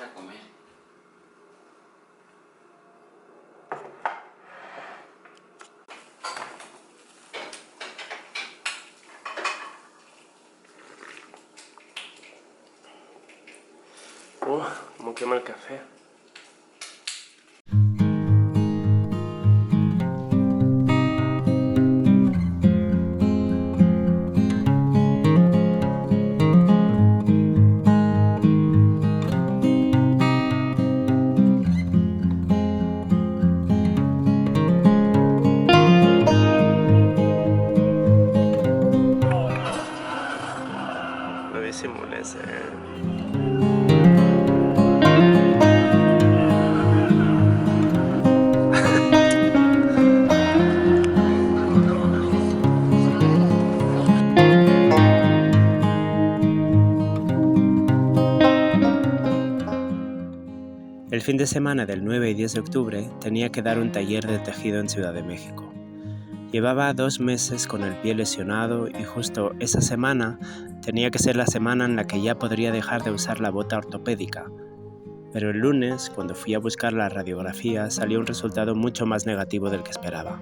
a comer. Cómo quema el café. No disimules, El fin de semana del 9 y 10 de octubre tenía que dar un taller de tejido en Ciudad de México. Llevaba 2 meses con el pie lesionado y justo esa semana tenía que ser la semana en la que ya podría dejar de usar la bota ortopédica. Pero el lunes, cuando fui a buscar la radiografía, salió un resultado mucho más negativo del que esperaba.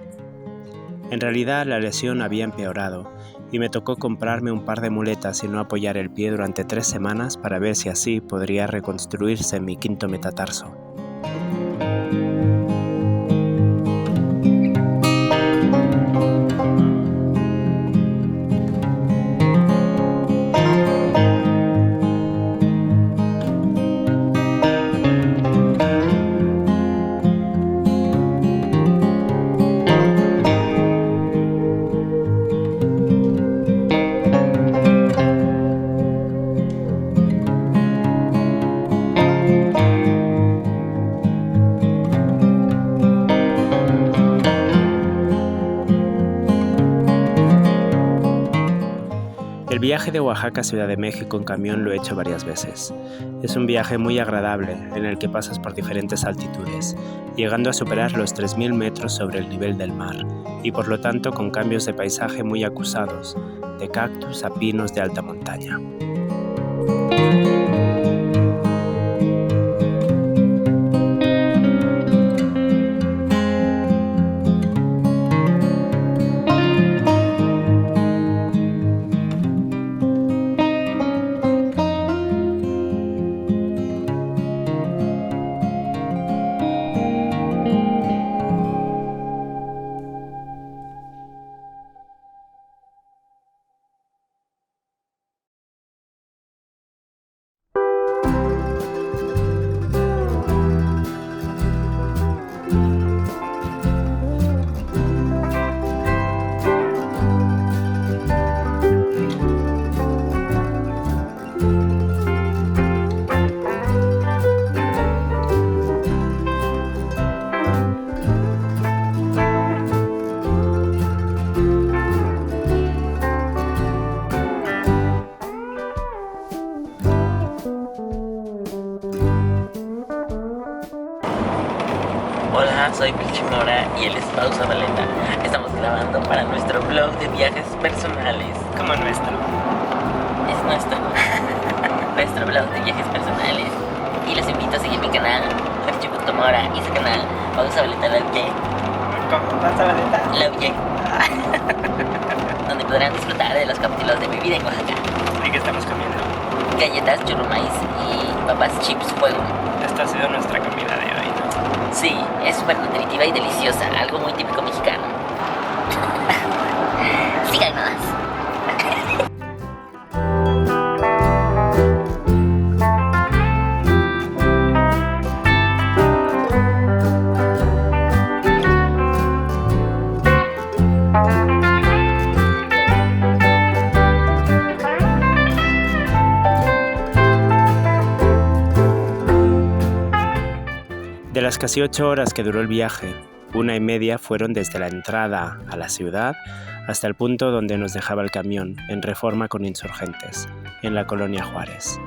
En realidad la lesión había empeorado y me tocó comprarme un par de muletas y no apoyar el pie durante 3 semanas para ver si así podría reconstruirse mi quinto metatarso. El viaje de Oaxaca a Ciudad de México en camión lo he hecho varias veces. Es un viaje muy agradable en el que pasas por diferentes altitudes, llegando a superar los 3.000 metros sobre el nivel del mar y por lo tanto con cambios de paisaje muy acusados, de cactus a pinos de alta montaña. Hola, soy Pichi Mora y él es Pausa Valeta. Estamos grabando para nuestro blog de viajes personales. Como nuestro. Es nuestro nuestro blog de viajes personales. Y los invito a seguir mi canal, Pichi.mora, y su canal, Pausa Valeta Lauye. ¿Cómo? ¿Pausa Valeta? Lauye. Donde podrán disfrutar de los capítulos de mi vida en Oaxaca. ¿Y qué estamos comiendo? Galletas, churro maíz y papas chips fuego. Esta ha sido nuestra comida de hoy, ¿no? Sí, es súper nutritiva y deliciosa, algo muy típico mexicano. Síganos. De las casi 8 horas que duró el viaje, 1:30 fueron desde la entrada a la ciudad hasta el punto donde nos dejaba el camión, en Reforma con Insurgentes, en la colonia Juárez.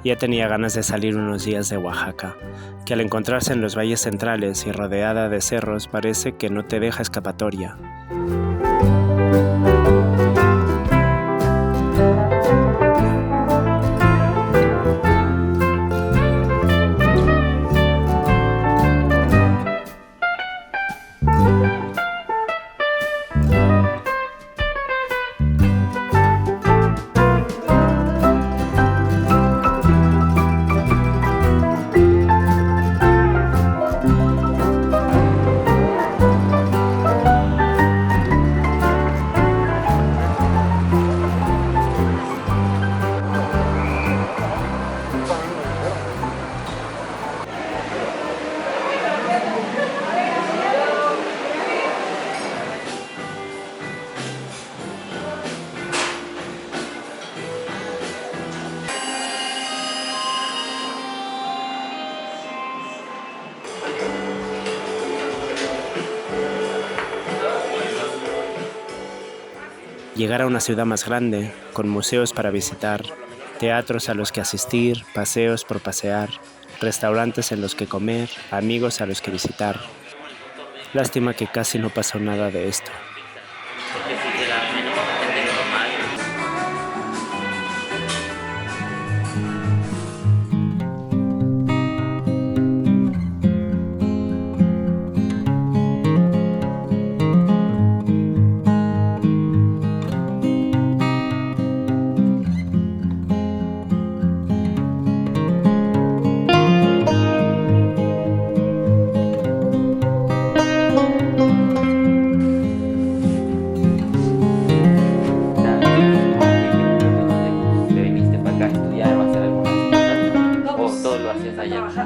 Ya tenía ganas de salir unos días de Oaxaca, que al encontrarse en los valles centrales y rodeada de cerros parece que no te deja escapatoria. Llegar a una ciudad más grande, con museos para visitar, teatros a los que asistir, paseos por pasear, restaurantes en los que comer, amigos a los que visitar. Lástima que casi no pasó nada de esto.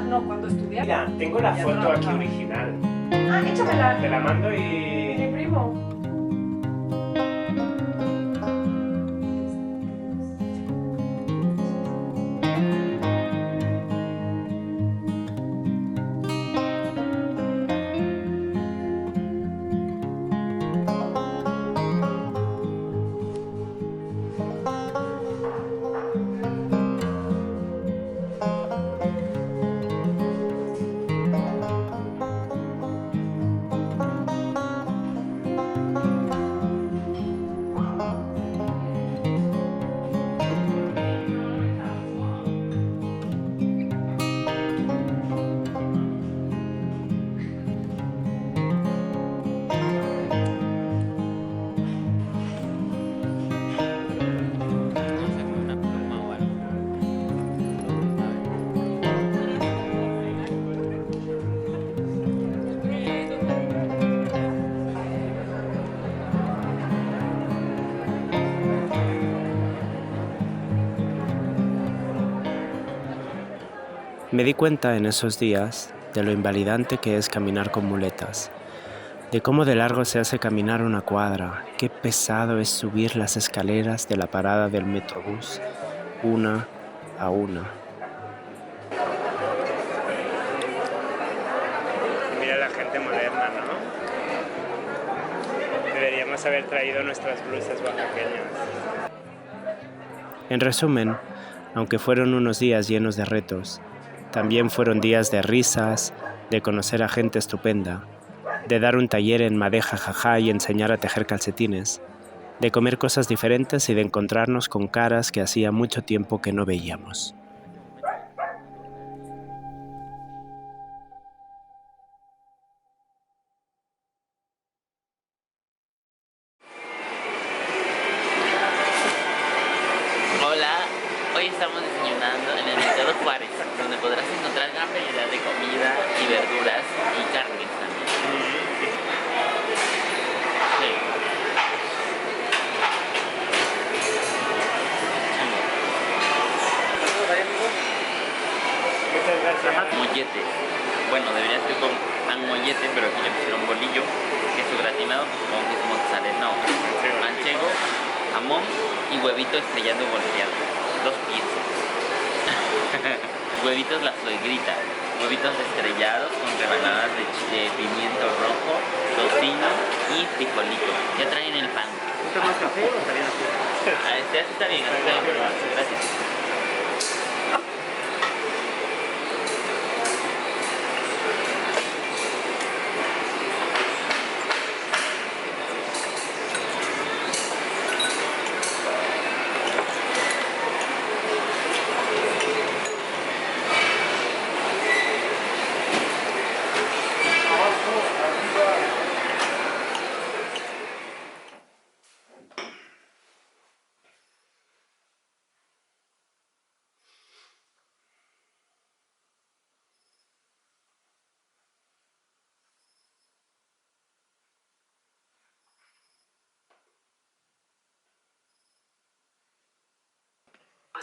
No, cuando estudiaba. Mira, tengo la foto aquí original. Ah, échamela. Te la mando Mi y... primo. Me di cuenta en esos días de lo invalidante que es caminar con muletas, de cómo de largo se hace caminar una cuadra, qué pesado es subir las escaleras de la parada del Metrobús, una a una. Mira la gente moderna, ¿no? Deberíamos haber traído nuestras blusas oaxaqueñas. En resumen, aunque fueron unos días llenos de retos, también fueron días de risas, de conocer a gente estupenda, de dar un taller en madeja jajá y enseñar a tejer calcetines, de comer cosas diferentes y de encontrarnos con caras que hacía mucho tiempo que no veíamos. Hola, hoy estamos desayunando en el Mercado Juárez, donde podrás encontrar gran variedad de comida y verduras y carnes también. Sí. Muchas gracias. Molletes. Bueno, debería ser con pan mollete, pero aquí le pusieron bolillo, queso gratinado, supongo que es mozzarella, no, manchego, jamón y huevito estrellado volteado. 2 piezas. Huevitos la suegrita. Huevitos estrellados con rebanadas de pimiento rojo, tocino y frijolito. Ya traen el pan. ¿Gusta más café o está bien así? Así está bien, así está bien. Gracias.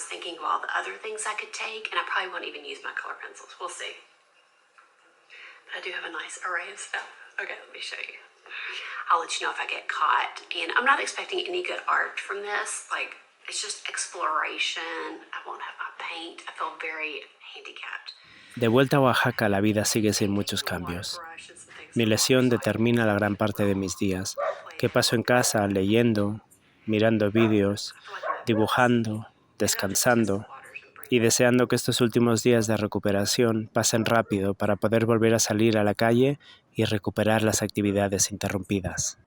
was thinking of all the other things I could take, and I probably won't even use my color pencils. We'll see. But I do have a nice array of stuff. Okay, let me show you. I'll let you know if I get caught. And I'm not expecting any good art from this. Like, it's just exploration. I won't have my paint. I feel very handicapped. De vuelta a Oaxaca, la vida sigue sin muchos cambios. Mi lesión determina la gran parte de mis días, que paso en casa leyendo, mirando vídeos, dibujando, descansando y deseando que estos últimos días de recuperación pasen rápido para poder volver a salir a la calle y recuperar las actividades interrumpidas.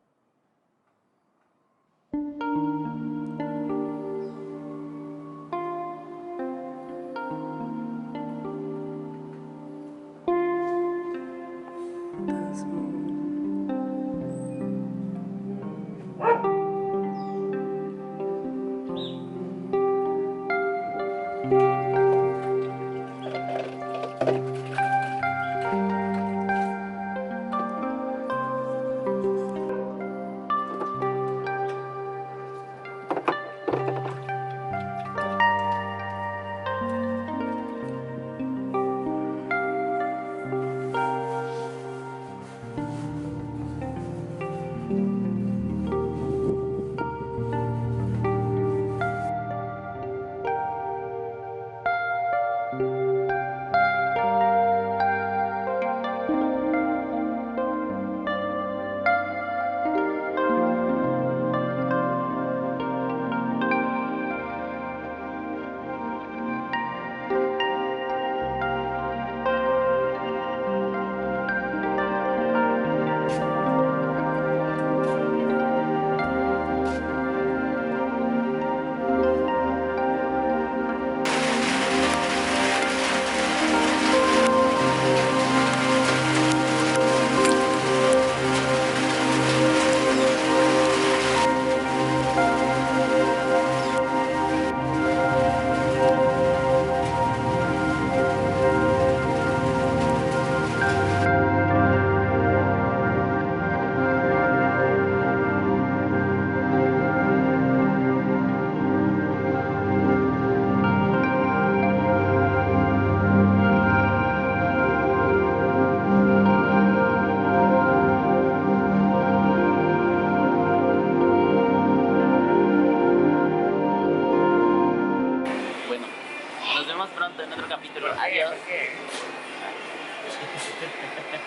Nos vemos pronto en otro capítulo. Adiós.